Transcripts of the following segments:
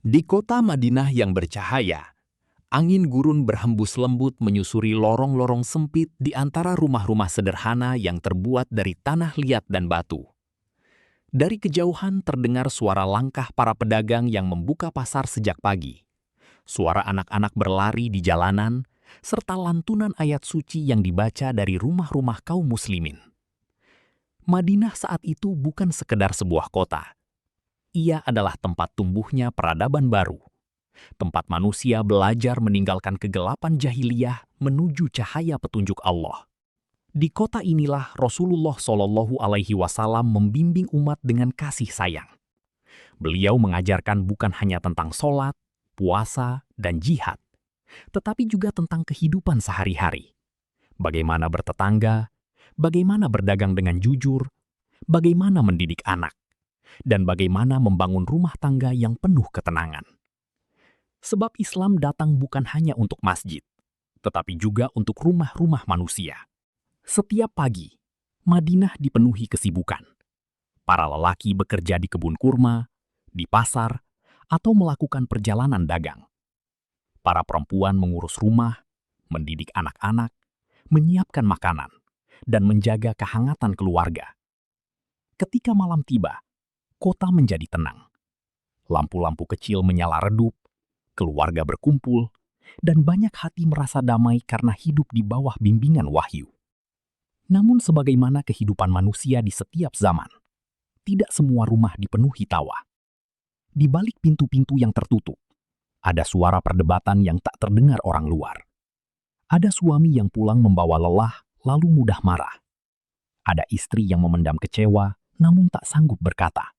Di kota Madinah yang bercahaya, angin gurun berhembus lembut menyusuri lorong-lorong sempit di antara rumah-rumah sederhana yang terbuat dari tanah liat dan batu. Dari kejauhan terdengar suara langkah para pedagang yang membuka pasar sejak pagi. Suara anak-anak berlari di jalanan, serta lantunan ayat suci yang dibaca dari rumah-rumah kaum muslimin. Madinah saat itu bukan sekedar sebuah kota. Ia adalah tempat tumbuhnya peradaban baru. Tempat manusia belajar meninggalkan kegelapan jahiliyah menuju cahaya petunjuk Allah. Di kota inilah Rasulullah Shallallahu Alaihi Wasallam membimbing umat dengan kasih sayang. Beliau mengajarkan bukan hanya tentang sholat, puasa, dan jihad, tetapi juga tentang kehidupan sehari-hari. Bagaimana bertetangga, bagaimana berdagang dengan jujur, bagaimana mendidik anak, dan bagaimana membangun rumah tangga yang penuh ketenangan. Sebab Islam datang bukan hanya untuk masjid, tetapi juga untuk rumah-rumah manusia. Setiap pagi, Madinah dipenuhi kesibukan. Para lelaki bekerja di kebun kurma, di pasar, atau melakukan perjalanan dagang. Para perempuan mengurus rumah, mendidik anak-anak, menyiapkan makanan, dan menjaga kehangatan keluarga. Ketika malam tiba, kota menjadi tenang. Lampu-lampu kecil menyala redup, keluarga berkumpul, dan banyak hati merasa damai karena hidup di bawah bimbingan wahyu. Namun sebagaimana kehidupan manusia di setiap zaman, tidak semua rumah dipenuhi tawa. Di balik pintu-pintu yang tertutup, ada suara perdebatan yang tak terdengar orang luar. Ada suami yang pulang membawa lelah lalu mudah marah. Ada istri yang memendam kecewa namun tak sanggup berkata.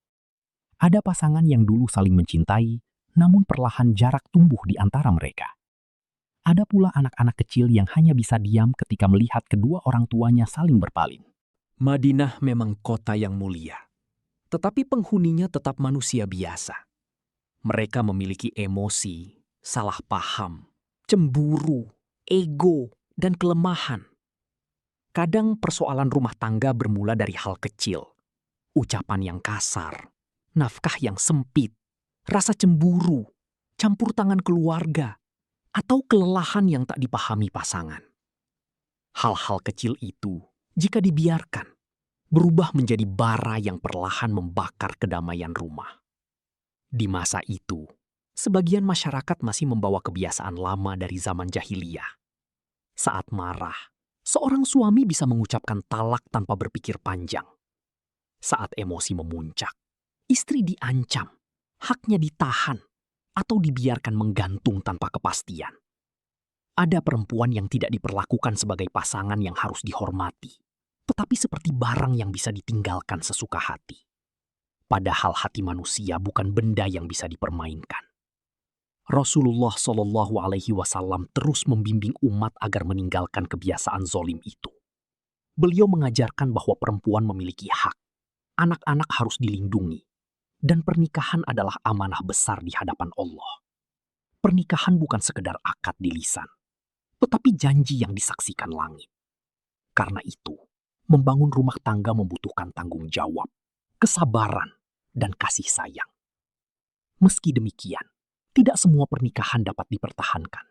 Ada pasangan yang dulu saling mencintai, namun perlahan jarak tumbuh di antara mereka. Ada pula anak-anak kecil yang hanya bisa diam ketika melihat kedua orang tuanya saling berpaling. Madinah memang kota yang mulia, tetapi penghuninya tetap manusia biasa. Mereka memiliki emosi, salah paham, cemburu, ego, dan kelemahan. Kadang persoalan rumah tangga bermula dari hal kecil, ucapan yang kasar, nafkah yang sempit, rasa cemburu, campur tangan keluarga, atau kelelahan yang tak dipahami pasangan. Hal-hal kecil itu, jika dibiarkan, berubah menjadi bara yang perlahan membakar kedamaian rumah. Di masa itu, sebagian masyarakat masih membawa kebiasaan lama dari zaman jahiliyah. Saat marah, seorang suami bisa mengucapkan talak tanpa berpikir panjang. Saat emosi memuncak, istri diancam, haknya ditahan, atau dibiarkan menggantung tanpa kepastian. Ada perempuan yang tidak diperlakukan sebagai pasangan yang harus dihormati, tetapi seperti barang yang bisa ditinggalkan sesuka hati. Padahal hati manusia bukan benda yang bisa dipermainkan. Rasulullah Shallallahu Alaihi Wasallam terus membimbing umat agar meninggalkan kebiasaan zolim itu. Beliau mengajarkan bahwa perempuan memiliki hak, anak-anak harus dilindungi, dan pernikahan adalah amanah besar di hadapan Allah. Pernikahan bukan sekedar akad di lisan, tetapi janji yang disaksikan langit. Karena itu, membangun rumah tangga membutuhkan tanggung jawab, kesabaran, dan kasih sayang. Meski demikian, tidak semua pernikahan dapat dipertahankan.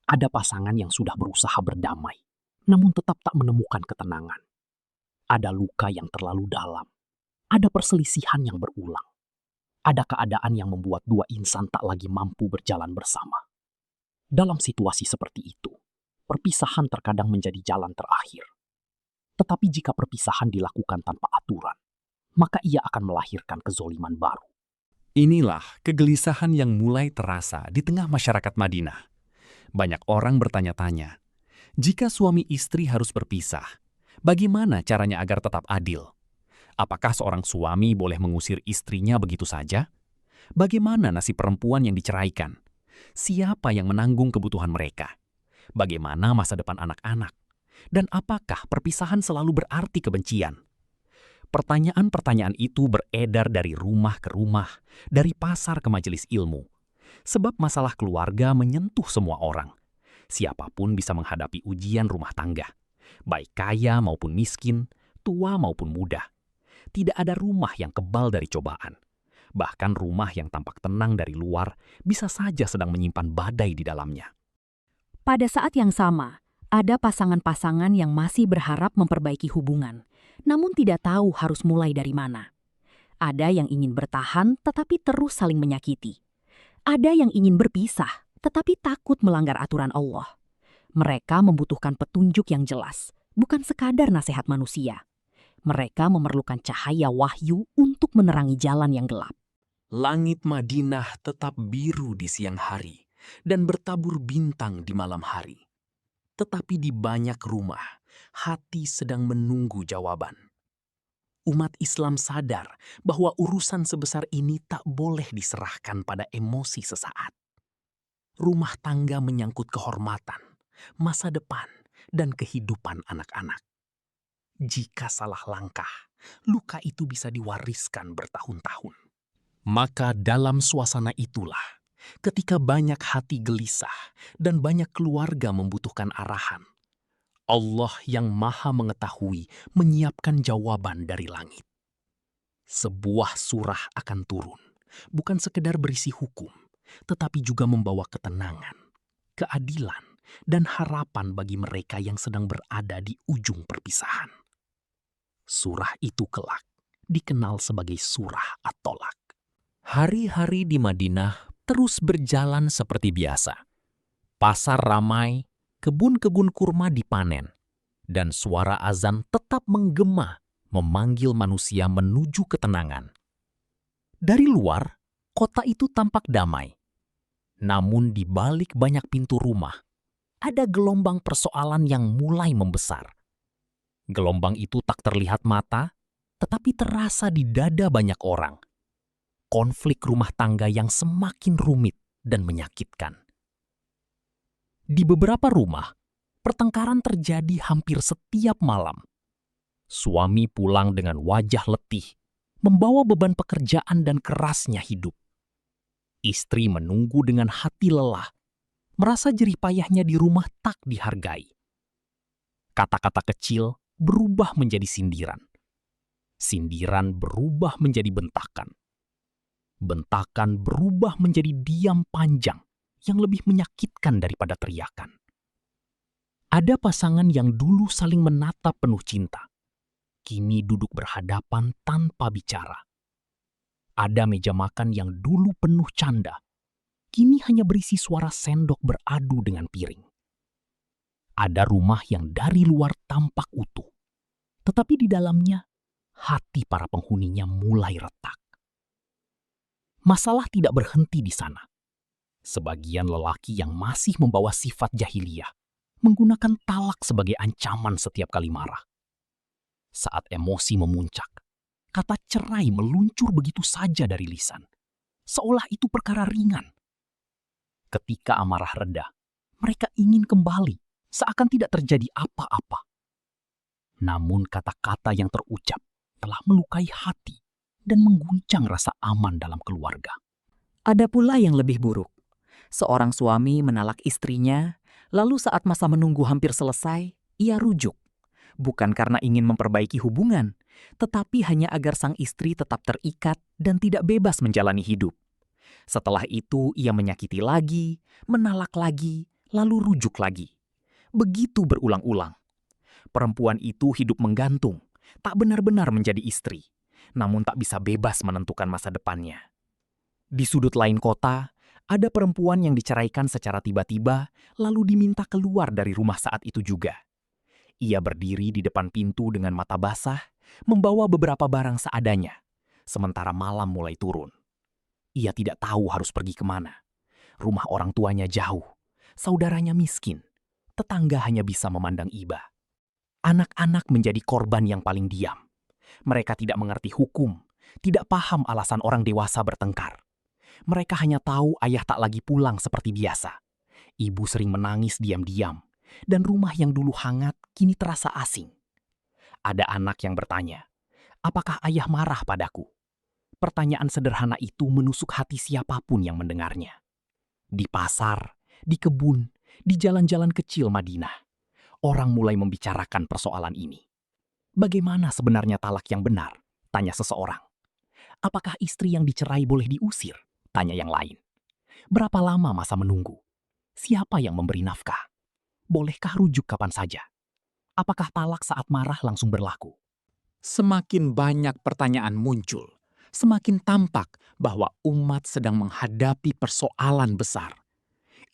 Ada pasangan yang sudah berusaha berdamai, namun tetap tak menemukan ketenangan. Ada luka yang terlalu dalam. Ada perselisihan yang berulang. Ada keadaan yang membuat dua insan tak lagi mampu berjalan bersama. Dalam situasi seperti itu, perpisahan terkadang menjadi jalan terakhir. Tetapi jika perpisahan dilakukan tanpa aturan, maka ia akan melahirkan kezoliman baru. Inilah kegelisahan yang mulai terasa di tengah masyarakat Madinah. Banyak orang bertanya-tanya, jika suami istri harus berpisah, bagaimana caranya agar tetap adil? Apakah seorang suami boleh mengusir istrinya begitu saja? Bagaimana nasib perempuan yang diceraikan? Siapa yang menanggung kebutuhan mereka? Bagaimana masa depan anak-anak? Dan apakah perpisahan selalu berarti kebencian? Pertanyaan-pertanyaan itu beredar dari rumah ke rumah, dari pasar ke majelis ilmu. Sebab masalah keluarga menyentuh semua orang. Siapapun bisa menghadapi ujian rumah tangga, baik kaya maupun miskin, tua maupun muda. Tidak ada rumah yang kebal dari cobaan. Bahkan rumah yang tampak tenang dari luar bisa saja sedang menyimpan badai di dalamnya. Pada saat yang sama, ada pasangan-pasangan yang masih berharap memperbaiki hubungan, namun tidak tahu harus mulai dari mana. Ada yang ingin bertahan tetapi terus saling menyakiti. Ada yang ingin berpisah tetapi takut melanggar aturan Allah. Mereka membutuhkan petunjuk yang jelas, bukan sekadar nasihat manusia. Mereka memerlukan cahaya wahyu untuk menerangi jalan yang gelap. Langit Madinah tetap biru di siang hari dan bertabur bintang di malam hari. Tetapi di banyak rumah, hati sedang menunggu jawaban. Umat Islam sadar bahwa urusan sebesar ini tak boleh diserahkan pada emosi sesaat. Rumah tangga menyangkut kehormatan, masa depan, dan kehidupan anak-anak. Jika salah langkah, luka itu bisa diwariskan bertahun-tahun. Maka dalam suasana itulah, ketika banyak hati gelisah dan banyak keluarga membutuhkan arahan, Allah yang Maha Mengetahui menyiapkan jawaban dari langit. Sebuah surah akan turun, bukan sekedar berisi hukum, tetapi juga membawa ketenangan, keadilan, dan harapan bagi mereka yang sedang berada di ujung perpisahan. Surah itu kelak dikenal sebagai surah At-Tolak. Hari-hari di Madinah terus berjalan seperti biasa. Pasar ramai, kebun-kebun kurma dipanen, dan suara azan tetap menggema memanggil manusia menuju ketenangan. Dari luar, kota itu tampak damai. Namun di balik banyak pintu rumah, ada gelombang persoalan yang mulai membesar. Gelombang itu tak terlihat mata, tetapi terasa di dada banyak orang. Konflik rumah tangga yang semakin rumit dan menyakitkan. Di beberapa rumah, pertengkaran terjadi hampir setiap malam. Suami pulang dengan wajah letih, membawa beban pekerjaan dan kerasnya hidup. Istri menunggu dengan hati lelah, merasa jerih payahnya di rumah tak dihargai. Kata-kata kecil berubah menjadi sindiran. Sindiran berubah menjadi bentakan. Bentakan berubah menjadi diam panjang yang lebih menyakitkan daripada teriakan. Ada pasangan yang dulu saling menatap penuh cinta, kini duduk berhadapan tanpa bicara. Ada meja makan yang dulu penuh canda, kini hanya berisi suara sendok beradu dengan piring. Ada rumah yang dari luar tampak utuh, tetapi di dalamnya hati para penghuninya mulai retak. Masalah tidak berhenti di sana. Sebagian lelaki yang masih membawa sifat jahiliyah menggunakan talak sebagai ancaman setiap kali marah. Saat emosi memuncak, kata cerai meluncur begitu saja dari lisan, seolah itu perkara ringan. Ketika amarah reda, mereka ingin kembali, seakan tidak terjadi apa-apa. Namun kata-kata yang terucap telah melukai hati dan mengguncang rasa aman dalam keluarga. Ada pula yang lebih buruk. Seorang suami menalak istrinya, lalu saat masa menunggu hampir selesai, ia rujuk. Bukan karena ingin memperbaiki hubungan, tetapi hanya agar sang istri tetap terikat dan tidak bebas menjalani hidup. Setelah itu ia menyakiti lagi, menalak lagi, lalu rujuk lagi. Begitu berulang-ulang. Perempuan itu hidup menggantung, tak benar-benar menjadi istri, namun tak bisa bebas menentukan masa depannya. Di sudut lain kota, ada perempuan yang diceraikan secara tiba-tiba, lalu diminta keluar dari rumah saat itu juga. Ia berdiri di depan pintu dengan mata basah, membawa beberapa barang seadanya, sementara malam mulai turun. Ia tidak tahu harus pergi kemana. Rumah orang tuanya jauh, saudaranya miskin, tetangga hanya bisa memandang iba. Anak-anak menjadi korban yang paling diam. Mereka tidak mengerti hukum, tidak paham alasan orang dewasa bertengkar. Mereka hanya tahu ayah tak lagi pulang seperti biasa. Ibu sering menangis diam-diam, dan rumah yang dulu hangat kini terasa asing. Ada anak yang bertanya, "Apakah ayah marah padaku?" Pertanyaan sederhana itu menusuk hati siapapun yang mendengarnya. Di pasar, di kebun, di jalan-jalan kecil Madinah, orang mulai membicarakan persoalan ini. "Bagaimana sebenarnya talak yang benar?" tanya seseorang. Apakah istri yang dicerai boleh diusir? Tanya yang lain. Berapa lama masa menunggu? Siapa yang memberi nafkah? Bolehkah rujuk kapan saja? Apakah talak saat marah langsung berlaku? Semakin banyak pertanyaan muncul, semakin tampak bahwa umat sedang menghadapi persoalan besar.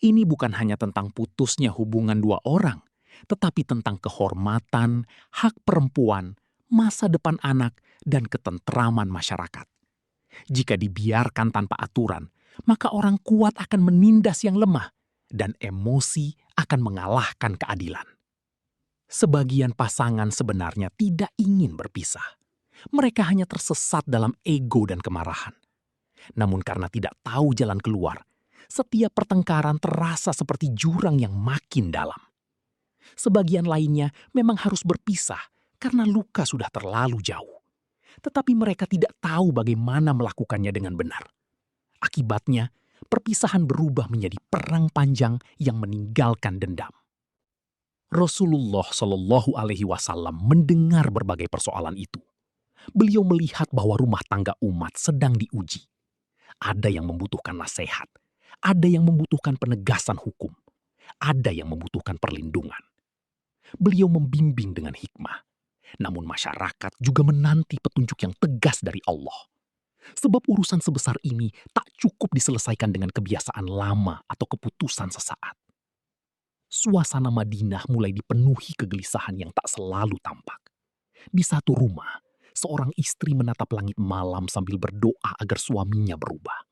Ini bukan hanya tentang putusnya hubungan dua orang, tetapi tentang kehormatan, hak perempuan, masa depan anak, dan ketentraman masyarakat. Jika dibiarkan tanpa aturan, maka orang kuat akan menindas yang lemah, dan emosi akan mengalahkan keadilan. Sebagian pasangan sebenarnya tidak ingin berpisah. Mereka hanya tersesat dalam ego dan kemarahan. Namun karena tidak tahu jalan keluar, setiap pertengkaran terasa seperti jurang yang makin dalam. Sebagian lainnya memang harus berpisah karena luka sudah terlalu jauh. Tetapi mereka tidak tahu bagaimana melakukannya dengan benar. Akibatnya, perpisahan berubah menjadi perang panjang yang meninggalkan dendam. Rasulullah Shallallahu Alaihi Wasallam mendengar berbagai persoalan itu. Beliau melihat bahwa rumah tangga umat sedang diuji. Ada yang membutuhkan nasihat, ada yang membutuhkan penegasan hukum, ada yang membutuhkan perlindungan. Beliau membimbing dengan hikmah. Namun masyarakat juga menanti petunjuk yang tegas dari Allah. Sebab urusan sebesar ini tak cukup diselesaikan dengan kebiasaan lama atau keputusan sesaat. Suasana Madinah mulai dipenuhi kegelisahan yang tak selalu tampak. Di satu rumah, seorang istri menatap langit malam sambil berdoa agar suaminya berubah.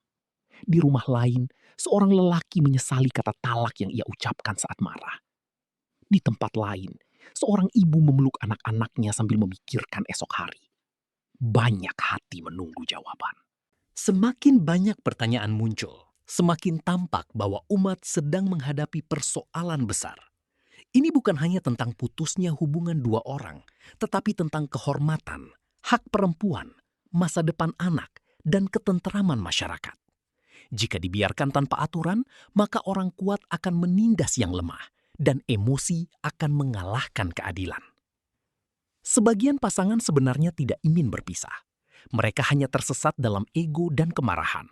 Di rumah lain, seorang lelaki menyesali kata talak yang ia ucapkan saat marah. Di tempat lain, seorang ibu memeluk anak-anaknya sambil memikirkan esok hari. Banyak hati menunggu jawaban. Semakin banyak pertanyaan muncul, semakin tampak bahwa umat sedang menghadapi persoalan besar. Ini bukan hanya tentang putusnya hubungan dua orang, tetapi tentang kehormatan, hak perempuan, masa depan anak, dan ketentraman masyarakat. Jika dibiarkan tanpa aturan, maka orang kuat akan menindas yang lemah, dan emosi akan mengalahkan keadilan. Sebagian pasangan sebenarnya tidak ingin berpisah. Mereka hanya tersesat dalam ego dan kemarahan.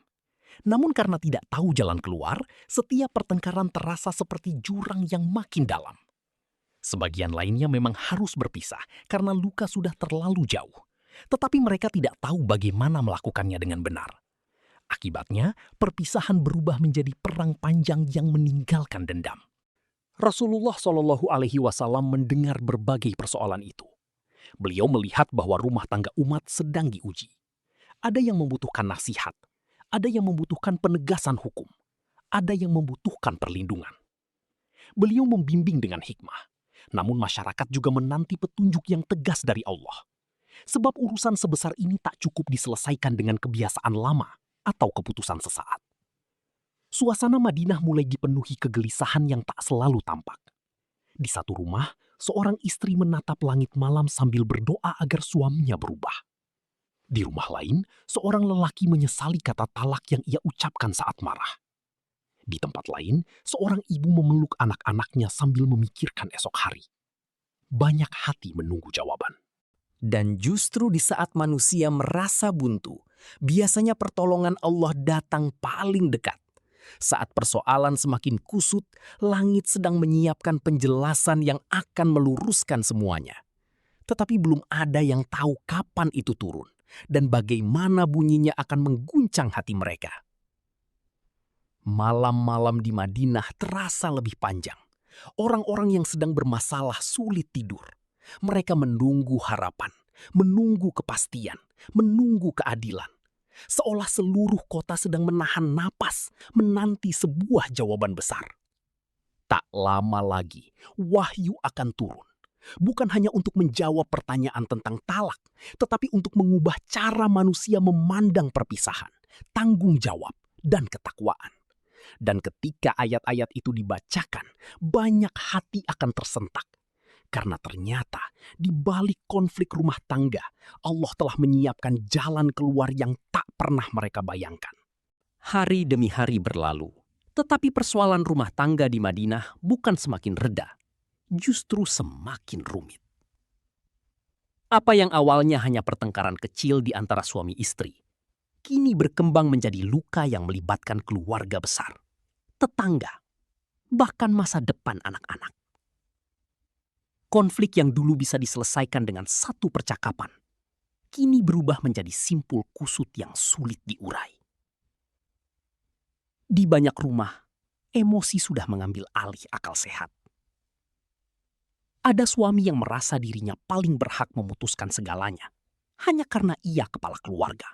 Namun karena tidak tahu jalan keluar, setiap pertengkaran terasa seperti jurang yang makin dalam. Sebagian lainnya memang harus berpisah karena luka sudah terlalu jauh. Tetapi mereka tidak tahu bagaimana melakukannya dengan benar. Akibatnya, perpisahan berubah menjadi perang panjang yang meninggalkan dendam. Rasulullah Shallallahu Alaihi Wasallam mendengar berbagai persoalan itu. Beliau melihat bahwa rumah tangga umat sedang diuji. Ada yang membutuhkan nasihat, ada yang membutuhkan penegasan hukum, ada yang membutuhkan perlindungan. Beliau membimbing dengan hikmah, namun masyarakat juga menanti petunjuk yang tegas dari Allah. Sebab urusan sebesar ini tak cukup diselesaikan dengan kebiasaan lama atau keputusan sesaat. Suasana Madinah mulai dipenuhi kegelisahan yang tak selalu tampak. Di satu rumah, seorang istri menatap langit malam sambil berdoa agar suaminya berubah. Di rumah lain, seorang lelaki menyesali kata talak yang ia ucapkan saat marah. Di tempat lain, seorang ibu memeluk anak-anaknya sambil memikirkan esok hari. Banyak hati menunggu jawaban. Dan justru di saat manusia merasa buntu, biasanya pertolongan Allah datang paling dekat. Saat persoalan semakin kusut, langit sedang menyiapkan penjelasan yang akan meluruskan semuanya. Tetapi belum ada yang tahu kapan itu turun dan bagaimana bunyinya akan mengguncang hati mereka. Malam-malam di Madinah terasa lebih panjang. Orang-orang yang sedang bermasalah sulit tidur. Mereka menunggu harapan, menunggu kepastian, menunggu keadilan. Seolah seluruh kota sedang menahan napas, menanti sebuah jawaban besar. Tak lama lagi, wahyu akan turun. Bukan hanya untuk menjawab pertanyaan tentang talak, tetapi untuk mengubah cara manusia memandang perpisahan, tanggung jawab, dan ketakwaan. Dan ketika ayat-ayat itu dibacakan, banyak hati akan tersentak. Karena ternyata di balik konflik rumah tangga, Allah telah menyiapkan jalan keluar yang tak pernah mereka bayangkan. Hari demi hari berlalu, tetapi persoalan rumah tangga di Madinah bukan semakin reda, justru semakin rumit. Apa yang awalnya hanya pertengkaran kecil di antara suami istri, kini berkembang menjadi luka yang melibatkan keluarga besar, tetangga, bahkan masa depan anak-anak. Konflik yang dulu bisa diselesaikan dengan satu percakapan, kini berubah menjadi simpul kusut yang sulit diurai. Di banyak rumah, emosi sudah mengambil alih akal sehat. Ada suami yang merasa dirinya paling berhak memutuskan segalanya, hanya karena ia kepala keluarga.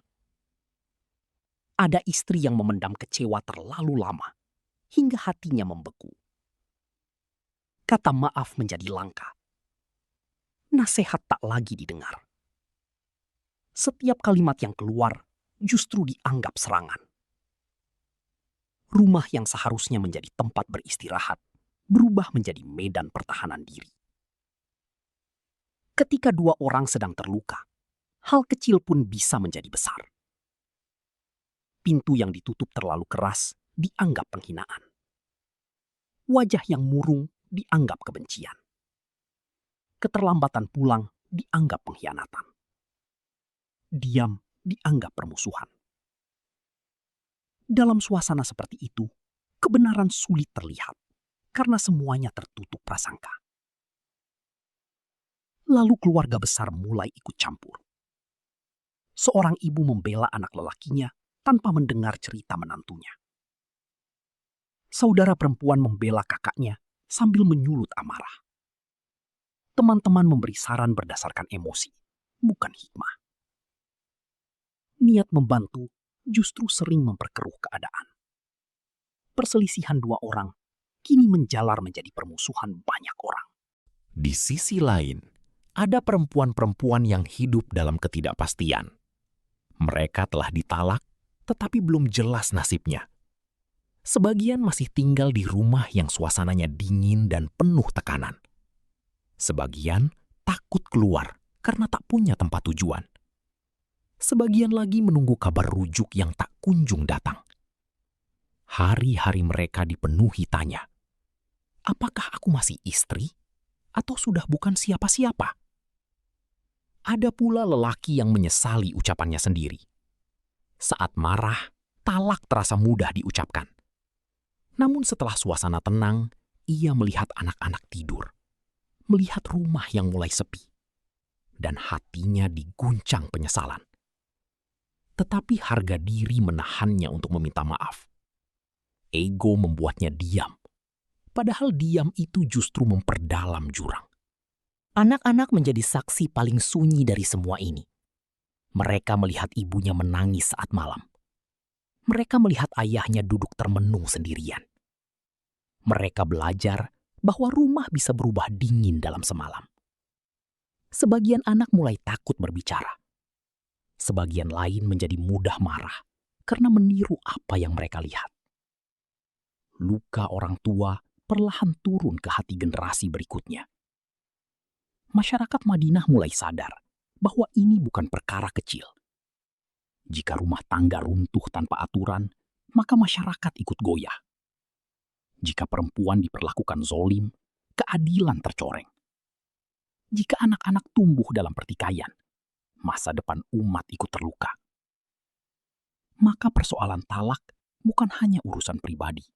Ada istri yang memendam kecewa terlalu lama, hingga hatinya membeku. Kata maaf menjadi langka. Nasihat tak lagi didengar. Setiap kalimat yang keluar justru dianggap serangan. Rumah yang seharusnya menjadi tempat beristirahat berubah menjadi medan pertahanan diri. Ketika dua orang sedang terluka, hal kecil pun bisa menjadi besar. Pintu yang ditutup terlalu keras dianggap penghinaan. Wajah yang murung dianggap kebencian. Keterlambatan pulang dianggap pengkhianatan. Diam dianggap permusuhan. Dalam suasana seperti itu, kebenaran sulit terlihat karena semuanya tertutup prasangka. Lalu keluarga besar mulai ikut campur. Seorang ibu membela anak lelakinya tanpa mendengar cerita menantunya. Saudara perempuan membela kakaknya sambil menyulut amarah. Teman-teman memberi saran berdasarkan emosi, bukan hikmah. Niat membantu justru sering memperkeruh keadaan. Perselisihan dua orang kini menjalar menjadi permusuhan banyak orang. Di sisi lain, ada perempuan-perempuan yang hidup dalam ketidakpastian. Mereka telah ditalak, tetapi belum jelas nasibnya. Sebagian masih tinggal di rumah yang suasananya dingin dan penuh tekanan. Sebagian takut keluar karena tak punya tempat tujuan. Sebagian lagi menunggu kabar rujuk yang tak kunjung datang. Hari-hari mereka dipenuhi tanya, apakah aku masih istri atau sudah bukan siapa-siapa? Ada pula lelaki yang menyesali ucapannya sendiri. Saat marah, talak terasa mudah diucapkan. Namun setelah suasana tenang, ia melihat anak-anak tidur, melihat rumah yang mulai sepi, dan hatinya diguncang penyesalan. Tetapi harga diri menahannya untuk meminta maaf. Ego membuatnya diam, padahal diam itu justru memperdalam jurang. Anak-anak menjadi saksi paling sunyi dari semua ini. Mereka melihat ibunya menangis saat malam. Mereka melihat ayahnya duduk termenung sendirian. Mereka belajar bahwa rumah bisa berubah dingin dalam semalam. Sebagian anak mulai takut berbicara. Sebagian lain menjadi mudah marah karena meniru apa yang mereka lihat. Luka orang tua perlahan turun ke hati generasi berikutnya. Masyarakat Madinah mulai sadar bahwa ini bukan perkara kecil. Jika rumah tangga runtuh tanpa aturan, maka masyarakat ikut goyah. Jika perempuan diperlakukan zolim, keadilan tercoreng. Jika anak-anak tumbuh dalam pertikaian, masa depan umat ikut terluka. Maka persoalan talak bukan hanya urusan pribadi.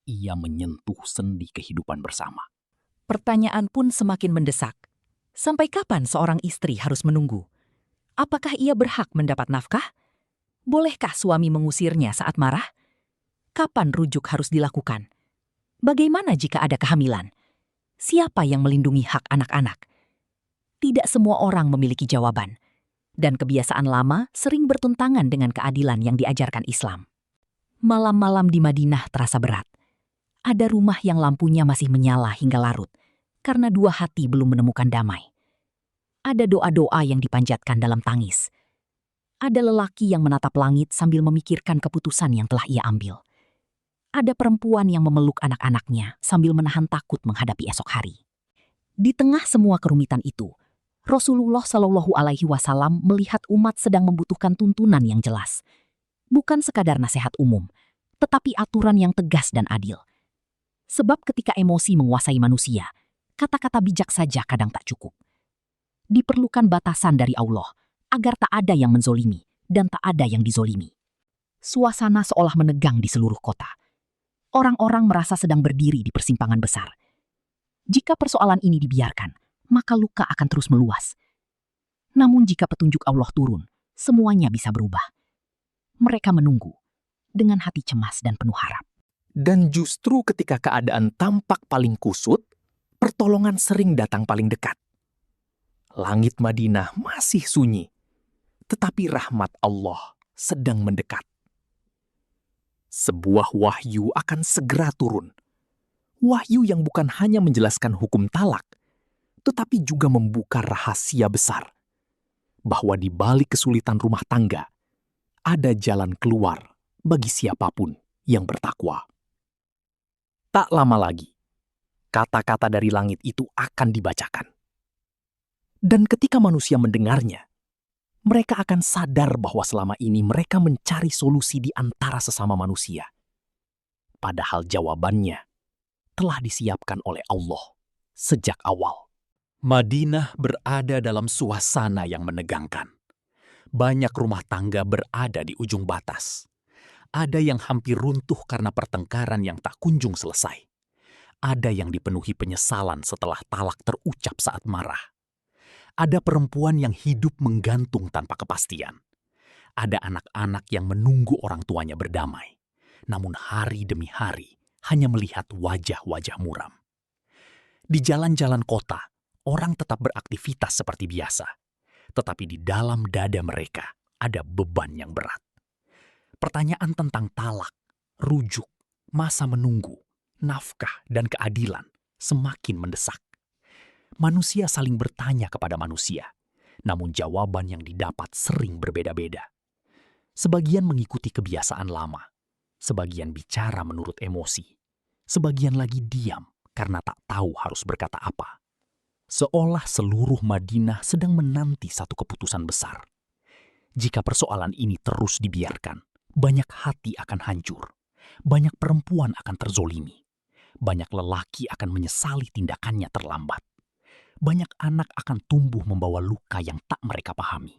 Ia menyentuh sendi kehidupan bersama. Pertanyaan pun semakin mendesak. Sampai kapan seorang istri harus menunggu? Apakah ia berhak mendapat nafkah? Bolehkah suami mengusirnya saat marah? Kapan rujuk harus dilakukan? Bagaimana jika ada kehamilan? Siapa yang melindungi hak anak-anak? Tidak semua orang memiliki jawaban, dan kebiasaan lama sering bertentangan dengan keadilan yang diajarkan Islam. Malam-malam di Madinah terasa berat. Ada rumah yang lampunya masih menyala hingga larut, karena dua hati belum menemukan damai. Ada doa-doa yang dipanjatkan dalam tangis. Ada lelaki yang menatap langit sambil memikirkan keputusan yang telah ia ambil. Ada perempuan yang memeluk anak-anaknya sambil menahan takut menghadapi esok hari. Di tengah semua kerumitan itu, Rasulullah Shallallahu Alaihi Wasallam melihat umat sedang membutuhkan tuntunan yang jelas. Bukan sekadar nasihat umum, tetapi aturan yang tegas dan adil. Sebab ketika emosi menguasai manusia, kata-kata bijak saja kadang tak cukup. Diperlukan batasan dari Allah, agar tak ada yang menzolimi dan tak ada yang dizolimi. Suasana seolah menegang di seluruh kota. Orang-orang merasa sedang berdiri di persimpangan besar. Jika persoalan ini dibiarkan, maka luka akan terus meluas. Namun jika petunjuk Allah turun, semuanya bisa berubah. Mereka menunggu dengan hati cemas dan penuh harap. Dan justru ketika keadaan tampak paling kusut, pertolongan sering datang paling dekat. Langit Madinah masih sunyi, tetapi rahmat Allah sedang mendekat. Sebuah wahyu akan segera turun. Wahyu yang bukan hanya menjelaskan hukum talak, tetapi juga membuka rahasia besar. Bahwa di balik kesulitan rumah tangga, ada jalan keluar bagi siapapun yang bertakwa. Tak lama lagi, kata-kata dari langit itu akan dibacakan. Dan ketika manusia mendengarnya, mereka akan sadar bahwa selama ini mereka mencari solusi di antara sesama manusia. Padahal jawabannya telah disiapkan oleh Allah sejak awal. Madinah berada dalam suasana yang menegangkan. Banyak rumah tangga berada di ujung batas. Ada yang hampir runtuh karena pertengkaran yang tak kunjung selesai. Ada yang dipenuhi penyesalan setelah talak terucap saat marah. Ada perempuan yang hidup menggantung tanpa kepastian. Ada anak-anak yang menunggu orang tuanya berdamai. Namun hari demi hari hanya melihat wajah-wajah muram. Di jalan-jalan kota, orang tetap beraktivitas seperti biasa. Tetapi di dalam dada mereka ada beban yang berat. Pertanyaan tentang talak, rujuk, masa menunggu, nafkah, dan keadilan semakin mendesak. Manusia saling bertanya kepada manusia, namun jawaban yang didapat sering berbeda-beda. Sebagian mengikuti kebiasaan lama, sebagian bicara menurut emosi, sebagian lagi diam karena tak tahu harus berkata apa. Seolah seluruh Madinah sedang menanti satu keputusan besar. Jika persoalan ini terus dibiarkan, banyak hati akan hancur, banyak perempuan akan terzolimi, banyak lelaki akan menyesali tindakannya terlambat. Banyak anak akan tumbuh membawa luka yang tak mereka pahami.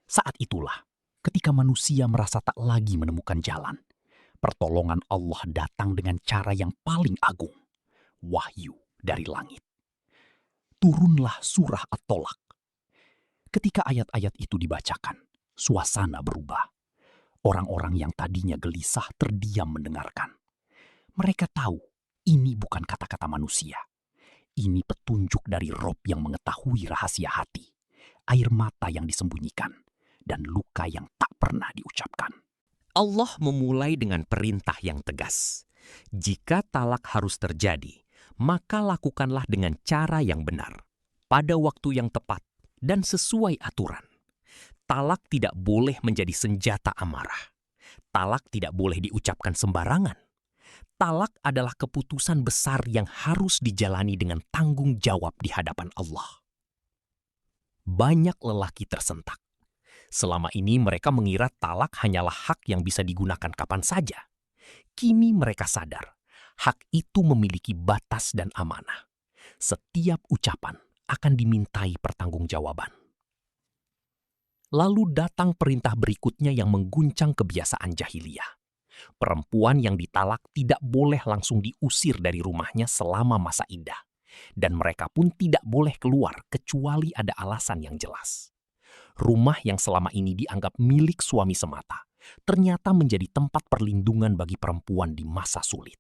Saat itulah, ketika manusia merasa tak lagi menemukan jalan, pertolongan Allah datang dengan cara yang paling agung, wahyu dari langit. Turunlah surah At-Tolak. Ketika ayat-ayat itu dibacakan, suasana berubah. Orang-orang yang tadinya gelisah terdiam mendengarkan. Mereka tahu ini bukan kata-kata manusia. Ini petunjuk dari Rob yang mengetahui rahasia hati, air mata yang disembunyikan, dan luka yang tak pernah diucapkan. Allah memulai dengan perintah yang tegas. Jika talak harus terjadi, maka lakukanlah dengan cara yang benar, pada waktu yang tepat, dan sesuai aturan. Talak tidak boleh menjadi senjata amarah. Talak tidak boleh diucapkan sembarangan. Talak adalah keputusan besar yang harus dijalani dengan tanggung jawab di hadapan Allah. Banyak lelaki tersentak. Selama ini mereka mengira talak hanyalah hak yang bisa digunakan kapan saja. Kini mereka sadar, hak itu memiliki batas dan amanah. Setiap ucapan akan dimintai pertanggungjawaban. Lalu datang perintah berikutnya yang mengguncang kebiasaan jahiliyah. Perempuan yang ditalak tidak boleh langsung diusir dari rumahnya selama masa iddah. Dan mereka pun tidak boleh keluar kecuali ada alasan yang jelas. Rumah yang selama ini dianggap milik suami semata, ternyata menjadi tempat perlindungan bagi perempuan di masa sulit.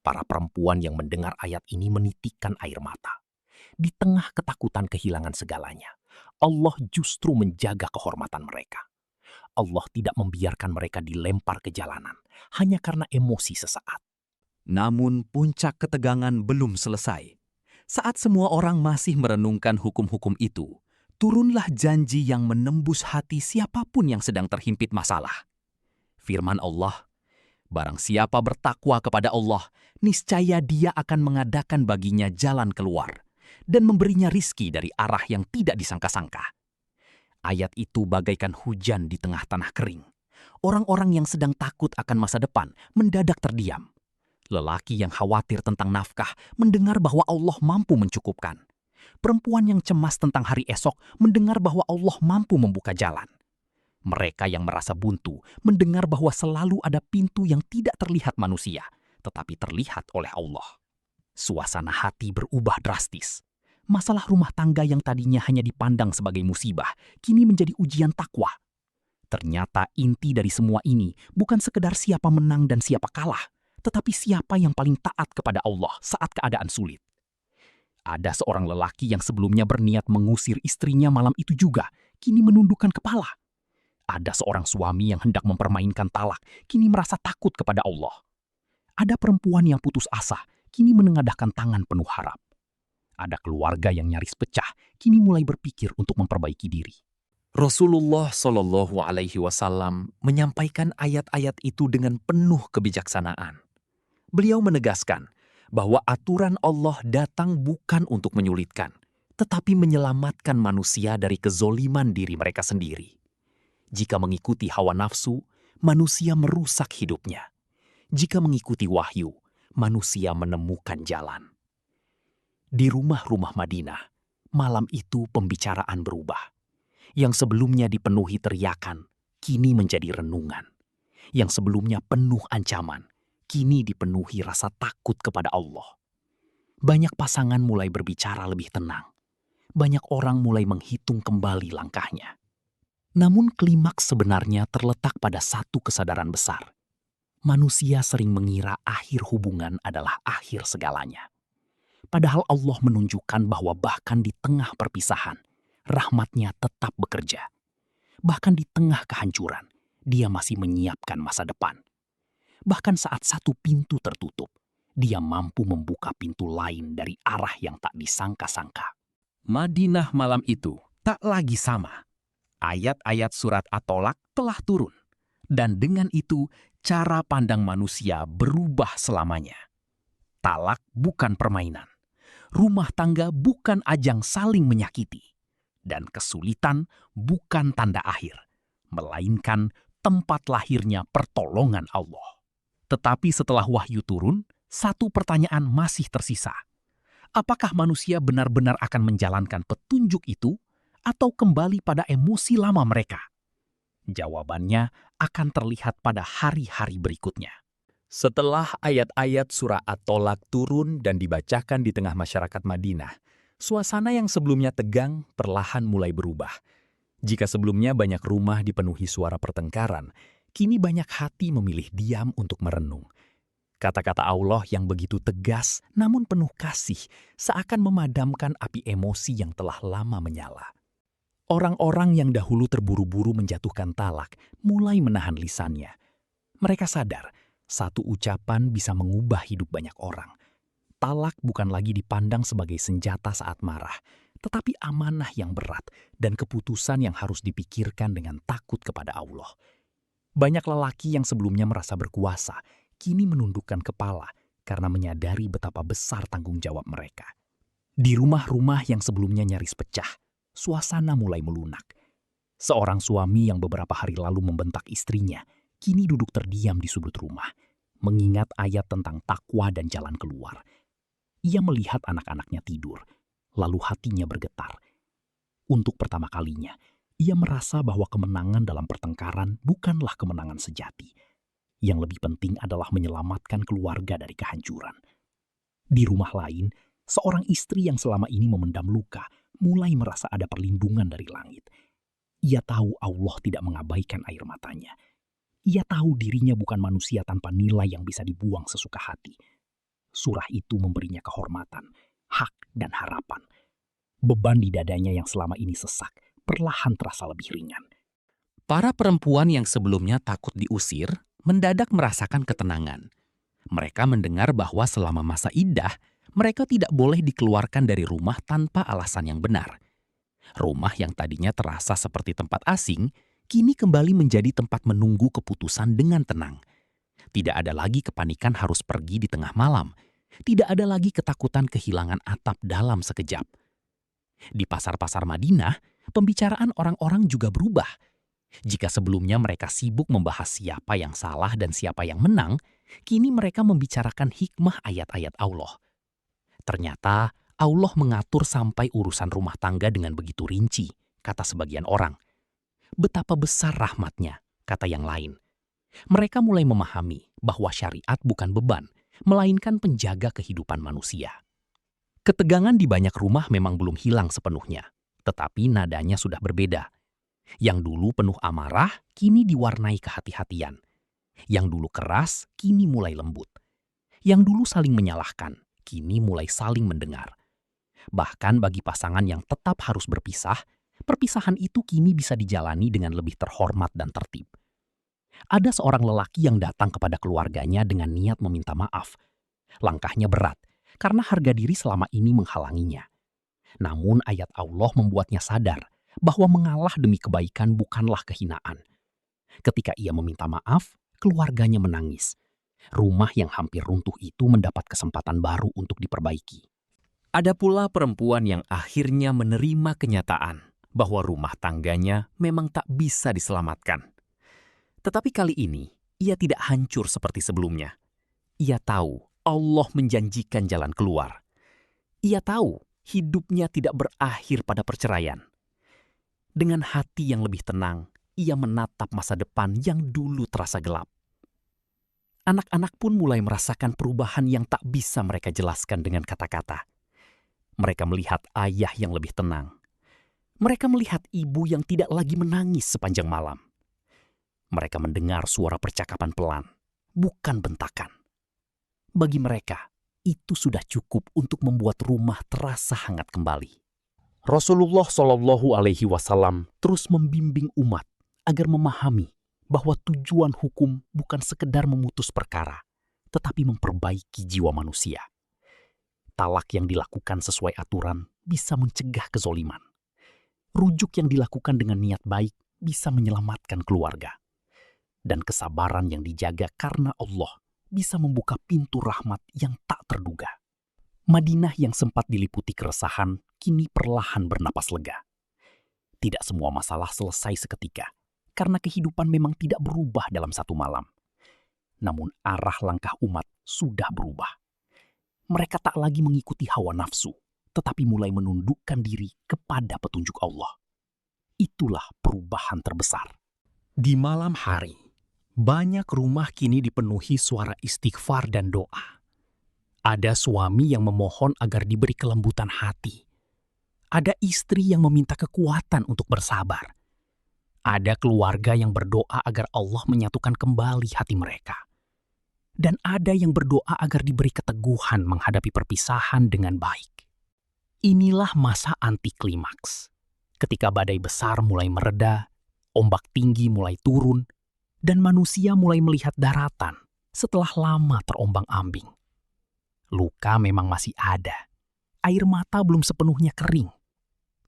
Para perempuan yang mendengar ayat ini menitikkan air mata. Di tengah ketakutan kehilangan segalanya, Allah justru menjaga kehormatan mereka. Allah tidak membiarkan mereka dilempar ke jalanan hanya karena emosi sesaat. Namun puncak ketegangan belum selesai. Saat semua orang masih merenungkan hukum-hukum itu, turunlah janji yang menembus hati siapapun yang sedang terhimpit masalah. Firman Allah, barang siapa bertakwa kepada Allah, niscaya Dia akan mengadakan baginya jalan keluar dan memberinya rizki dari arah yang tidak disangka-sangka. Ayat itu bagaikan hujan di tengah tanah kering. Orang-orang yang sedang takut akan masa depan mendadak terdiam. Lelaki yang khawatir tentang nafkah mendengar bahwa Allah mampu mencukupkan. Perempuan yang cemas tentang hari esok mendengar bahwa Allah mampu membuka jalan. Mereka yang merasa buntu mendengar bahwa selalu ada pintu yang tidak terlihat manusia, tetapi terlihat oleh Allah. Suasana hati berubah drastis. Masalah rumah tangga yang tadinya hanya dipandang sebagai musibah, kini menjadi ujian takwa. Ternyata inti dari semua ini bukan sekedar siapa menang dan siapa kalah, tetapi siapa yang paling taat kepada Allah saat keadaan sulit. Ada seorang lelaki yang sebelumnya berniat mengusir istrinya malam itu juga, kini menundukkan kepala. Ada seorang suami yang hendak mempermainkan talak, kini merasa takut kepada Allah. Ada perempuan yang putus asa, kini menengadahkan tangan penuh harap. Ada keluarga yang nyaris pecah, kini mulai berpikir untuk memperbaiki diri. Rasulullah Shallallahu Alaihi Wasallam menyampaikan ayat-ayat itu dengan penuh kebijaksanaan. Beliau menegaskan bahwa aturan Allah datang bukan untuk menyulitkan, tetapi menyelamatkan manusia dari kezoliman diri mereka sendiri. Jika mengikuti hawa nafsu, manusia merusak hidupnya. Jika mengikuti wahyu, manusia menemukan jalan. Di rumah-rumah Madinah, malam itu pembicaraan berubah. Yang sebelumnya dipenuhi teriakan, kini menjadi renungan. Yang sebelumnya penuh ancaman, kini dipenuhi rasa takut kepada Allah. Banyak pasangan mulai berbicara lebih tenang. Banyak orang mulai menghitung kembali langkahnya. Namun klimaks sebenarnya terletak pada satu kesadaran besar. Manusia sering mengira akhir hubungan adalah akhir segalanya. Padahal Allah menunjukkan bahwa bahkan di tengah perpisahan, rahmat-Nya tetap bekerja. Bahkan di tengah kehancuran, Dia masih menyiapkan masa depan. Bahkan saat satu pintu tertutup, Dia mampu membuka pintu lain dari arah yang tak disangka-sangka. Madinah malam itu tak lagi sama. Ayat-ayat surat At-Tolak telah turun. Dan dengan itu, cara pandang manusia berubah selamanya. Talak bukan permainan. Rumah tangga bukan ajang saling menyakiti. Dan kesulitan bukan tanda akhir, melainkan tempat lahirnya pertolongan Allah. Tetapi setelah wahyu turun, satu pertanyaan masih tersisa. Apakah manusia benar-benar akan menjalankan petunjuk itu atau kembali pada emosi lama mereka? Jawabannya akan terlihat pada hari-hari berikutnya. Setelah ayat-ayat surah At-Tolak turun dan dibacakan di tengah masyarakat Madinah, suasana yang sebelumnya tegang perlahan mulai berubah. Jika sebelumnya banyak rumah dipenuhi suara pertengkaran, kini banyak hati memilih diam untuk merenung. Kata-kata Allah yang begitu tegas namun penuh kasih seakan memadamkan api emosi yang telah lama menyala. Orang-orang yang dahulu terburu-buru menjatuhkan talak mulai menahan lisannya. Mereka sadar, satu ucapan bisa mengubah hidup banyak orang. Talak bukan lagi dipandang sebagai senjata saat marah, tetapi amanah yang berat dan keputusan yang harus dipikirkan dengan takut kepada Allah. Banyak lelaki yang sebelumnya merasa berkuasa, kini menundukkan kepala karena menyadari betapa besar tanggung jawab mereka. Di rumah-rumah yang sebelumnya nyaris pecah, suasana mulai melunak. Seorang suami yang beberapa hari lalu membentak istrinya, kini duduk terdiam di sudut rumah, mengingat ayat tentang takwa dan jalan keluar. Ia melihat anak-anaknya tidur, lalu hatinya bergetar. Untuk pertama kalinya, ia merasa bahwa kemenangan dalam pertengkaran bukanlah kemenangan sejati. Yang lebih penting adalah menyelamatkan keluarga dari kehancuran. Di rumah lain, seorang istri yang selama ini memendam luka mulai merasa ada perlindungan dari langit. Ia tahu Allah tidak mengabaikan air matanya. Ia tahu dirinya bukan manusia tanpa nilai yang bisa dibuang sesuka hati. Surah itu memberinya kehormatan, hak, dan harapan. Beban di dadanya yang selama ini sesak perlahan terasa lebih ringan. Para perempuan yang sebelumnya takut diusir mendadak merasakan ketenangan. Mereka mendengar bahwa selama masa iddah, mereka tidak boleh dikeluarkan dari rumah tanpa alasan yang benar. Rumah yang tadinya terasa seperti tempat asing, kini kembali menjadi tempat menunggu keputusan dengan tenang. Tidak ada lagi kepanikan harus pergi di tengah malam. Tidak ada lagi ketakutan kehilangan atap dalam sekejap. Di pasar-pasar Madinah, pembicaraan orang-orang juga berubah. Jika sebelumnya mereka sibuk membahas siapa yang salah dan siapa yang menang, kini mereka membicarakan hikmah ayat-ayat Allah. Ternyata Allah mengatur sampai urusan rumah tangga dengan begitu rinci, kata sebagian orang. Betapa besar rahmatnya, kata yang lain. Mereka mulai memahami bahwa syariat bukan beban, melainkan penjaga kehidupan manusia. Ketegangan di banyak rumah memang belum hilang sepenuhnya, tetapi nadanya sudah berbeda. Yang dulu penuh amarah, kini diwarnai kehati-hatian. Yang dulu keras, kini mulai lembut. Yang dulu saling menyalahkan, kini mulai saling mendengar. Bahkan bagi pasangan yang tetap harus berpisah, perpisahan itu kini bisa dijalani dengan lebih terhormat dan tertib. Ada seorang lelaki yang datang kepada keluarganya dengan niat meminta maaf. Langkahnya berat, karena harga diri selama ini menghalanginya. Namun ayat Allah membuatnya sadar bahwa mengalah demi kebaikan bukanlah kehinaan. Ketika ia meminta maaf, keluarganya menangis. Rumah yang hampir runtuh itu mendapat kesempatan baru untuk diperbaiki. Ada pula perempuan yang akhirnya menerima kenyataan bahwa rumah tangganya memang tak bisa diselamatkan. Tetapi kali ini, ia tidak hancur seperti sebelumnya. Ia tahu Allah menjanjikan jalan keluar. Ia tahu hidupnya tidak berakhir pada perceraian. Dengan hati yang lebih tenang, ia menatap masa depan yang dulu terasa gelap. Anak-anak pun mulai merasakan perubahan yang tak bisa mereka jelaskan dengan kata-kata. Mereka melihat ayah yang lebih tenang. Mereka melihat ibu yang tidak lagi menangis sepanjang malam. Mereka mendengar suara percakapan pelan, bukan bentakan. Bagi mereka, itu sudah cukup untuk membuat rumah terasa hangat kembali. Rasulullah Shallallahu Alaihi Wasallam terus membimbing umat agar memahami bahwa tujuan hukum bukan sekedar memutus perkara, tetapi memperbaiki jiwa manusia. Talak yang dilakukan sesuai aturan bisa mencegah kezoliman. Rujuk yang dilakukan dengan niat baik bisa menyelamatkan keluarga. Dan kesabaran yang dijaga karena Allah bisa membuka pintu rahmat yang tak terduga. Madinah yang sempat diliputi keresahan kini perlahan bernapas lega. Tidak semua masalah selesai seketika, karena kehidupan memang tidak berubah dalam satu malam. Namun arah langkah umat sudah berubah. Mereka tak lagi mengikuti hawa nafsu, tetapi mulai menundukkan diri kepada petunjuk Allah. Itulah perubahan terbesar. Di malam hari, banyak rumah kini dipenuhi suara istighfar dan doa. Ada suami yang memohon agar diberi kelembutan hati. Ada istri yang meminta kekuatan untuk bersabar. Ada keluarga yang berdoa agar Allah menyatukan kembali hati mereka. Dan ada yang berdoa agar diberi keteguhan menghadapi perpisahan dengan baik. Inilah masa anti klimaks. Ketika badai besar mulai mereda, ombak tinggi mulai turun, dan manusia mulai melihat daratan setelah lama terombang-ambing. Luka memang masih ada. Air mata belum sepenuhnya kering.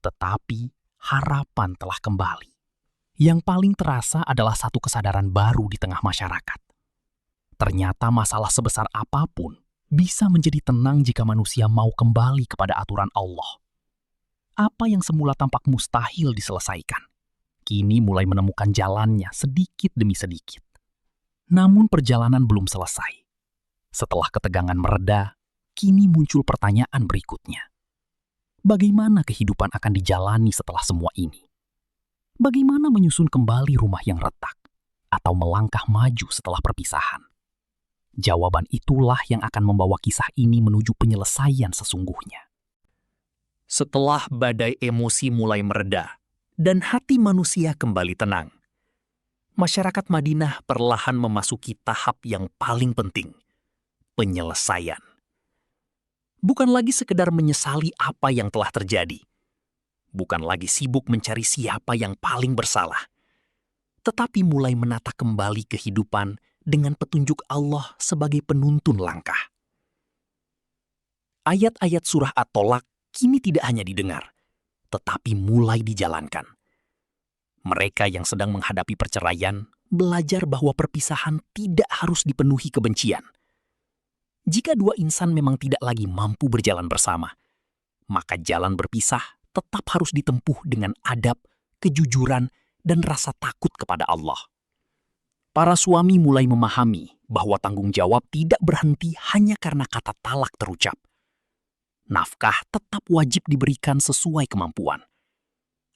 Tetapi harapan telah kembali. Yang paling terasa adalah satu kesadaran baru di tengah masyarakat. Ternyata masalah sebesar apapun bisa menjadi tenang jika manusia mau kembali kepada aturan Allah. Apa yang semula tampak mustahil diselesaikan, kini mulai menemukan jalannya sedikit demi sedikit. Namun perjalanan belum selesai. Setelah ketegangan mereda, kini muncul pertanyaan berikutnya. Bagaimana kehidupan akan dijalani setelah semua ini? Bagaimana menyusun kembali rumah yang retak? Atau melangkah maju setelah perpisahan? Jawaban itulah yang akan membawa kisah ini menuju penyelesaian sesungguhnya. Setelah badai emosi mulai mereda, dan hati manusia kembali tenang, masyarakat Madinah perlahan memasuki tahap yang paling penting, penyelesaian. Bukan lagi sekedar menyesali apa yang telah terjadi, bukan lagi sibuk mencari siapa yang paling bersalah, tetapi mulai menata kembali kehidupan dengan petunjuk Allah sebagai penuntun langkah. Ayat-ayat surah At-Tolak kini tidak hanya didengar, tetapi mulai dijalankan. Mereka yang sedang menghadapi perceraian belajar bahwa perpisahan tidak harus dipenuhi kebencian. Jika dua insan memang tidak lagi mampu berjalan bersama, maka jalan berpisah tetap harus ditempuh dengan adab, kejujuran, dan rasa takut kepada Allah. Para suami mulai memahami bahwa tanggung jawab tidak berhenti hanya karena kata talak terucap. Nafkah tetap wajib diberikan sesuai kemampuan.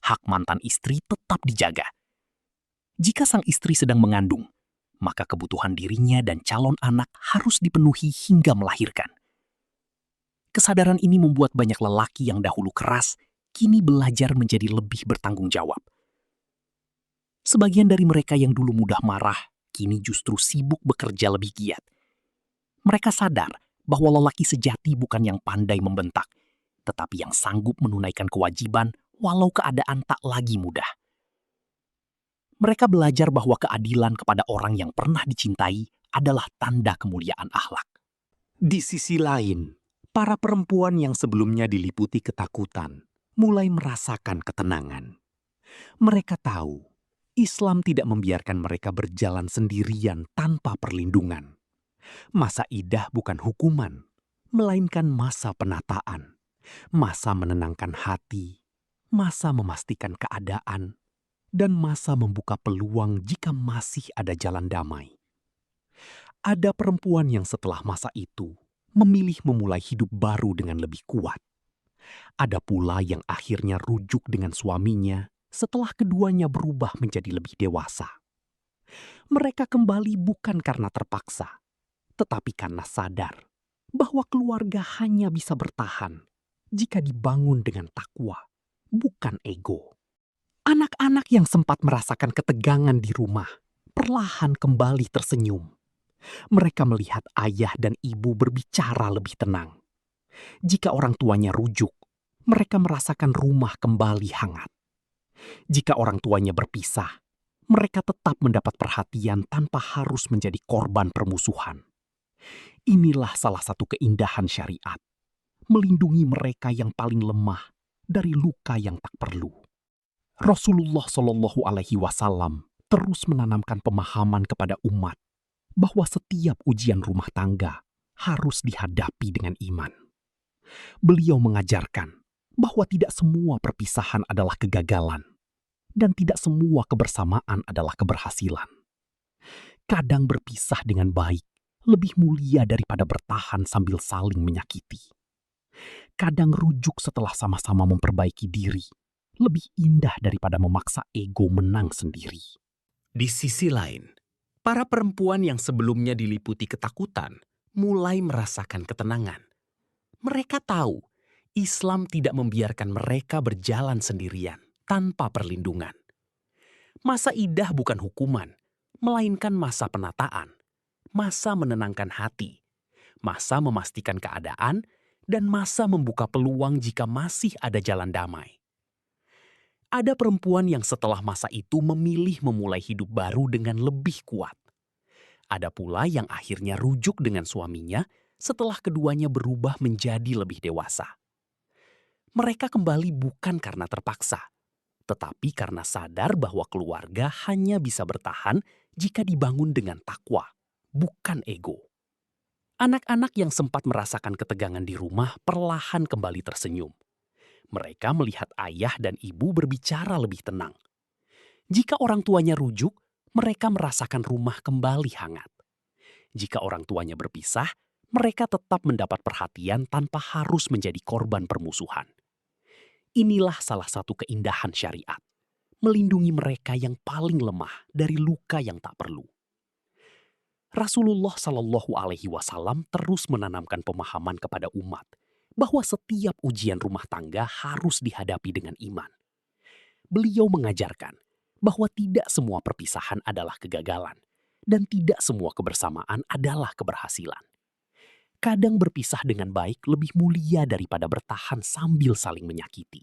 Hak mantan istri tetap dijaga, Jika sang istri sedang mengandung, maka kebutuhan dirinya dan calon anak harus dipenuhi hingga melahirkan. Kesadaran ini membuat banyak lelaki yang dahulu keras, kini belajar menjadi lebih bertanggung jawab. Sebagian dari mereka yang dulu mudah marah, kini justru sibuk bekerja lebih giat. Mereka sadar bahwa lelaki sejati bukan yang pandai membentak, tetapi yang sanggup menunaikan kewajiban walau keadaan tak lagi mudah. Mereka belajar bahwa keadilan kepada orang yang pernah dicintai adalah tanda kemuliaan akhlak. Di sisi lain, para perempuan yang sebelumnya diliputi ketakutan mulai merasakan ketenangan. Mereka tahu Islam tidak membiarkan mereka berjalan sendirian tanpa perlindungan. Masa idah bukan hukuman, melainkan masa penataan, masa menenangkan hati, masa memastikan keadaan, dan masa membuka peluang jika masih ada jalan damai. Ada perempuan yang setelah masa itu memilih memulai hidup baru dengan lebih kuat. Ada pula yang akhirnya rujuk dengan suaminya setelah keduanya berubah menjadi lebih dewasa. Mereka kembali bukan karena terpaksa, tetapi karena sadar bahwa keluarga hanya bisa bertahan jika dibangun dengan takwa, bukan ego. Anak-anak yang sempat merasakan ketegangan di rumah perlahan kembali tersenyum. Mereka melihat ayah dan ibu berbicara lebih tenang. Jika orang tuanya rujuk, mereka merasakan rumah kembali hangat. Jika orang tuanya berpisah, mereka tetap mendapat perhatian tanpa harus menjadi korban permusuhan. Inilah salah satu keindahan syariat, melindungi mereka yang paling lemah dari luka yang tak perlu. Rasulullah Shallallahu Alaihi Wasallam terus menanamkan pemahaman kepada umat bahwa setiap ujian rumah tangga harus dihadapi dengan iman. Beliau mengajarkan bahwa tidak semua perpisahan adalah kegagalan dan tidak semua kebersamaan adalah keberhasilan. Kadang berpisah dengan baik lebih mulia daripada bertahan sambil saling menyakiti. Kadang rujuk setelah sama-sama memperbaiki diri lebih indah daripada memaksa ego menang sendiri. Di sisi lain, para perempuan yang sebelumnya diliputi ketakutan mulai merasakan ketenangan. Mereka tahu Islam tidak membiarkan mereka berjalan sendirian tanpa perlindungan. Masa idah bukan hukuman, melainkan masa penataan, masa menenangkan hati, masa memastikan keadaan, dan masa membuka peluang jika masih ada jalan damai. Ada perempuan yang setelah masa itu memilih memulai hidup baru dengan lebih kuat. Ada pula yang akhirnya rujuk dengan suaminya setelah keduanya berubah menjadi lebih dewasa. Mereka kembali bukan karena terpaksa, tetapi karena sadar bahwa keluarga hanya bisa bertahan jika dibangun dengan takwa, bukan ego. Anak-anak yang sempat merasakan ketegangan di rumah perlahan kembali tersenyum. Mereka melihat ayah dan ibu berbicara lebih tenang. Jika orang tuanya rujuk, mereka merasakan rumah kembali hangat. Jika orang tuanya berpisah, mereka tetap mendapat perhatian tanpa harus menjadi korban permusuhan. Inilah salah satu keindahan syariat, melindungi mereka yang paling lemah dari luka yang tak perlu. Rasulullah Shallallahu Alaihi Wasallam terus menanamkan pemahaman kepada umat bahwa setiap ujian rumah tangga harus dihadapi dengan iman. Beliau mengajarkan bahwa tidak semua perpisahan adalah kegagalan dan tidak semua kebersamaan adalah keberhasilan. Kadang berpisah dengan baik lebih mulia daripada bertahan sambil saling menyakiti.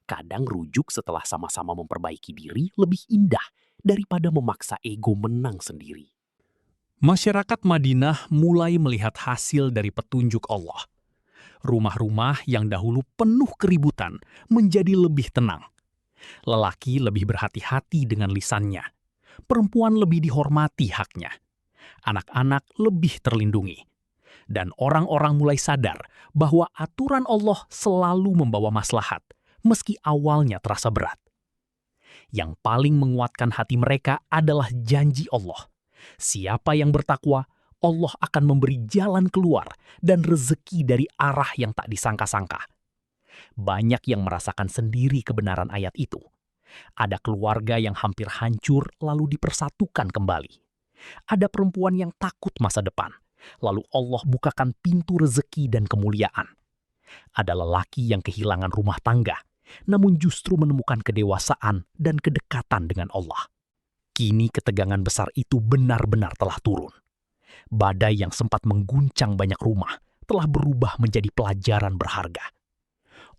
Kadang rujuk setelah sama-sama memperbaiki diri lebih indah daripada memaksa ego menang sendiri. Masyarakat Madinah mulai melihat hasil dari petunjuk Allah. Rumah-rumah yang dahulu penuh keributan menjadi lebih tenang. Lelaki lebih berhati-hati dengan lisannya. Perempuan lebih dihormati haknya. Anak-anak lebih terlindungi. Dan orang-orang mulai sadar bahwa aturan Allah selalu membawa maslahat, meski awalnya terasa berat. Yang paling menguatkan hati mereka adalah janji Allah. Siapa yang bertakwa, Allah akan memberi jalan keluar dan rezeki dari arah yang tak disangka-sangka. Banyak yang merasakan sendiri kebenaran ayat itu. Ada keluarga yang hampir hancur lalu dipersatukan kembali. Ada perempuan yang takut masa depan, lalu Allah bukakan pintu rezeki dan kemuliaan. Ada lelaki yang kehilangan rumah tangga, namun justru menemukan kedewasaan dan kedekatan dengan Allah. Kini ketegangan besar itu benar-benar telah turun. Badai yang sempat mengguncang banyak rumah telah berubah menjadi pelajaran berharga.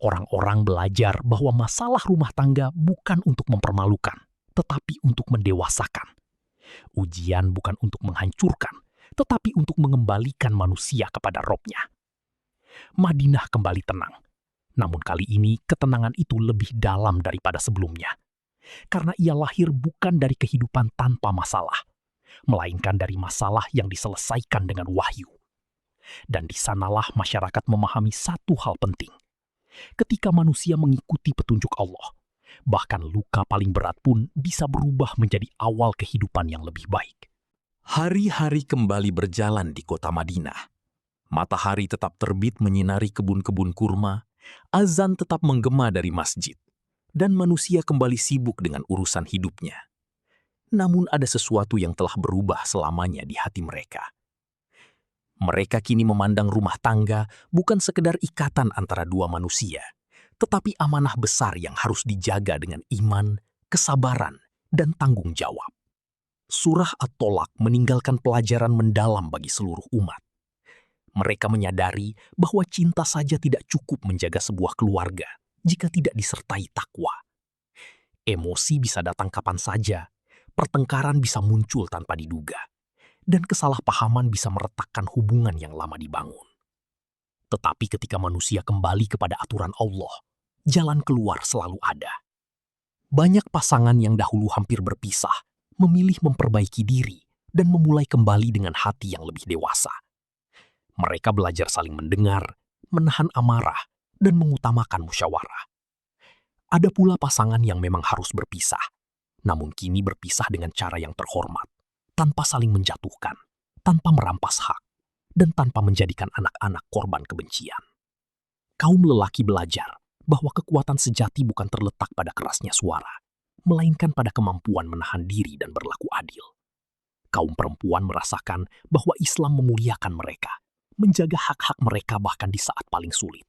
Orang-orang belajar bahwa masalah rumah tangga bukan untuk mempermalukan, tetapi untuk mendewasakan. Ujian bukan untuk menghancurkan, tetapi untuk mengembalikan manusia kepada Robnya. Madinah kembali tenang. Namun kali ini ketenangan itu lebih dalam daripada sebelumnya. Karena ia lahir bukan dari kehidupan tanpa masalah, melainkan dari masalah yang diselesaikan dengan wahyu. Dan di sanalah masyarakat memahami satu hal penting. Ketika manusia mengikuti petunjuk Allah, bahkan luka paling berat pun bisa berubah menjadi awal kehidupan yang lebih baik. Hari-hari kembali berjalan di kota Madinah. Matahari tetap terbit menyinari kebun-kebun kurma, azan tetap menggema dari masjid, dan manusia kembali sibuk dengan urusan hidupnya. Namun ada sesuatu yang telah berubah selamanya di hati mereka. Mereka kini memandang rumah tangga bukan sekedar ikatan antara dua manusia, tetapi amanah besar yang harus dijaga dengan iman, kesabaran, dan tanggung jawab. Surah At-Tolak meninggalkan pelajaran mendalam bagi seluruh umat. Mereka menyadari bahwa cinta saja tidak cukup menjaga sebuah keluarga jika tidak disertai takwa. Emosi bisa datang kapan saja, pertengkaran bisa muncul tanpa diduga, dan kesalahpahaman bisa meretakkan hubungan yang lama dibangun. Tetapi ketika manusia kembali kepada aturan Allah, jalan keluar selalu ada. Banyak pasangan yang dahulu hampir berpisah memilih memperbaiki diri dan memulai kembali dengan hati yang lebih dewasa. Mereka belajar saling mendengar, menahan amarah, dan mengutamakan musyawarah. Ada pula pasangan yang memang harus berpisah, namun kini berpisah dengan cara yang terhormat, tanpa saling menjatuhkan, tanpa merampas hak, dan tanpa menjadikan anak-anak korban kebencian. Kaum lelaki belajar bahwa kekuatan sejati bukan terletak pada kerasnya suara, melainkan pada kemampuan menahan diri dan berlaku adil. Kaum perempuan merasakan bahwa Islam memuliakan mereka, menjaga hak-hak mereka bahkan di saat paling sulit.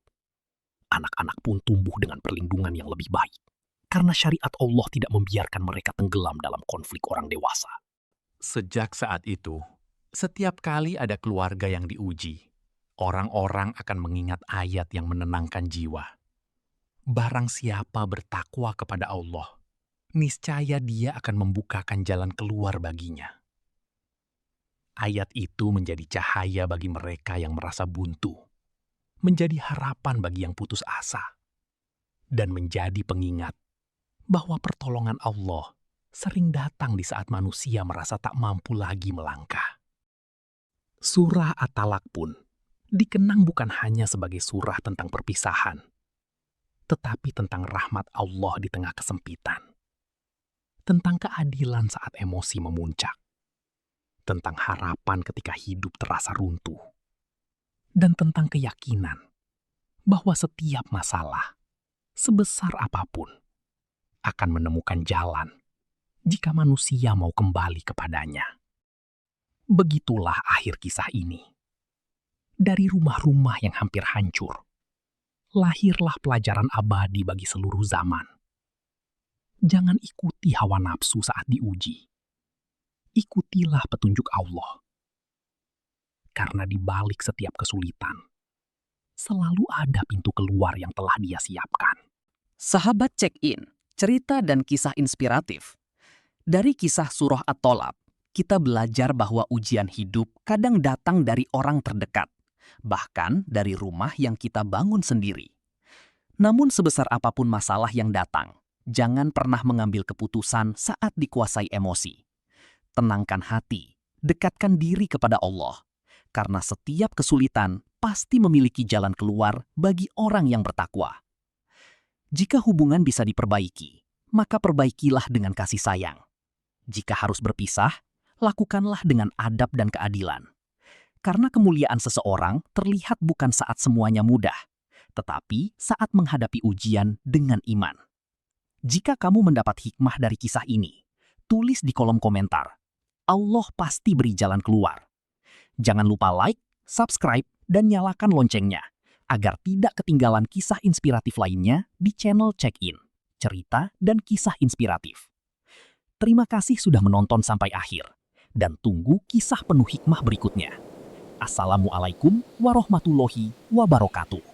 Anak-anak pun tumbuh dengan perlindungan yang lebih baik, karena syariat Allah tidak membiarkan mereka tenggelam dalam konflik orang dewasa. Sejak saat itu, setiap kali ada keluarga yang diuji, orang-orang akan mengingat ayat yang menenangkan jiwa. Barang siapa bertakwa kepada Allah, niscaya Dia akan membukakan jalan keluar baginya. Ayat itu menjadi cahaya bagi mereka yang merasa buntu, menjadi harapan bagi yang putus asa, dan menjadi pengingat bahwa pertolongan Allah sering datang di saat manusia merasa tak mampu lagi melangkah. Surah At-Talaq pun dikenang bukan hanya sebagai surah tentang perpisahan, tetapi tentang rahmat Allah di tengah kesempitan, tentang keadilan saat emosi memuncak, tentang harapan ketika hidup terasa runtuh, dan tentang keyakinan bahwa setiap masalah, sebesar apapun, akan menemukan jalan jika manusia mau kembali kepadanya. Begitulah akhir kisah ini. Dari rumah-rumah yang hampir hancur, lahirlah pelajaran abadi bagi seluruh zaman. Jangan ikuti hawa nafsu saat diuji. Ikutilah petunjuk Allah. Karena di balik setiap kesulitan, selalu ada pintu keluar yang telah Dia siapkan. Sahabat check-in, cerita dan kisah inspiratif. Dari kisah surah At-Tolaq, kita belajar bahwa ujian hidup kadang datang dari orang terdekat, bahkan dari rumah yang kita bangun sendiri. Namun sebesar apapun masalah yang datang, jangan pernah mengambil keputusan saat dikuasai emosi. Tenangkan hati, dekatkan diri kepada Allah, karena setiap kesulitan pasti memiliki jalan keluar bagi orang yang bertakwa. Jika hubungan bisa diperbaiki, maka perbaikilah dengan kasih sayang. Jika harus berpisah, lakukanlah dengan adab dan keadilan. Karena kemuliaan seseorang terlihat bukan saat semuanya mudah, tetapi saat menghadapi ujian dengan iman. Jika kamu mendapat hikmah dari kisah ini, tulis di kolom komentar. Allah pasti beri jalan keluar. Jangan lupa like, subscribe, dan nyalakan loncengnya agar tidak ketinggalan kisah inspiratif lainnya di channel Check-in, cerita dan kisah inspiratif. Terima kasih sudah menonton sampai akhir, dan tunggu kisah penuh hikmah berikutnya. Assalamualaikum warahmatullahi wabarakatuh.